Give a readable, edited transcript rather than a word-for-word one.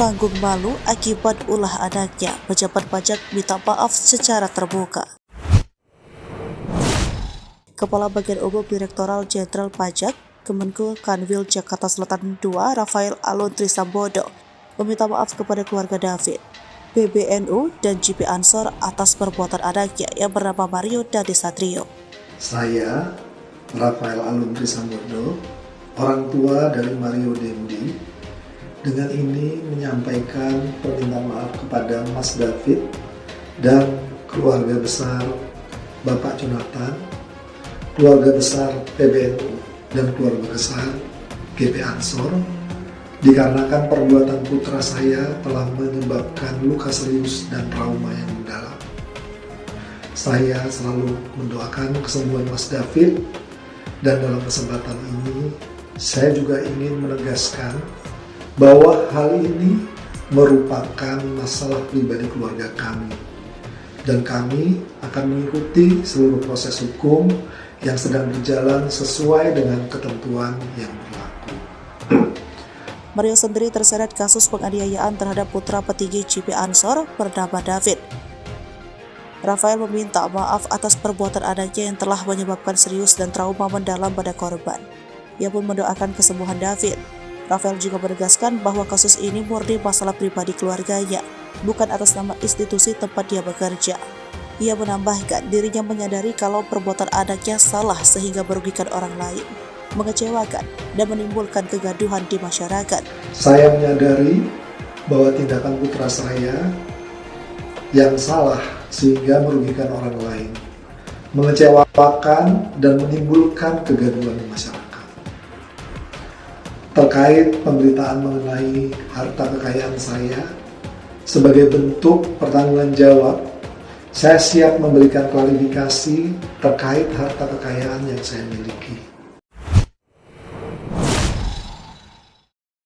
tanggung malu akibat ulah anaknya, pejabat pajak minta maaf secara terbuka. Kepala Bagian Umum Direktoral Jenderal Pajak Kemenko Kanwil Jakarta Selatan II, Rafael Alun Trisambodo, meminta maaf kepada keluarga David, PBNU, dan GP Ansor atas perbuatan anaknya yang bernama Mario Dandi Satrio. Saya, Rafael Alun Trisambodo, orang tua dari Mario Dandi, dengan ini menyampaikan permintaan maaf kepada Mas David dan keluarga besar Bapak Jonathan, keluarga besar PBNU, dan keluarga besar GP Ansor, dikarenakan perbuatan putra saya telah menyebabkan luka serius dan trauma yang mendalam. Saya selalu mendoakan kesembuhan Mas David, dan dalam kesempatan ini saya juga ingin menegaskan bahwa hal ini merupakan masalah pribadi keluarga kami, dan kami akan mengikuti seluruh proses hukum yang sedang berjalan sesuai dengan ketentuan yang berlaku. Mario sendiri terseret kasus penganiayaan terhadap putra petinggi GP Ansor bernama David. Rafael meminta maaf atas perbuatan anaknya yang telah menyebabkan serius dan trauma mendalam pada korban. Ia pun mendoakan kesembuhan David. Rafael juga menegaskan bahwa kasus ini murni masalah pribadi keluarganya, bukan atas nama institusi tempat dia bekerja. Ia menambahkan dirinya menyadari kalau perbuatan anaknya salah sehingga merugikan orang lain, mengecewakan, dan menimbulkan kegaduhan di masyarakat. Saya menyadari bahwa tindakan putra saya yang salah sehingga merugikan orang lain, mengecewakan, dan menimbulkan kegaduhan di masyarakat. Terkait pemberitaan mengenai harta kekayaan saya, sebagai bentuk pertanggungan jawab, saya siap memberikan klarifikasi terkait harta kekayaan yang saya miliki.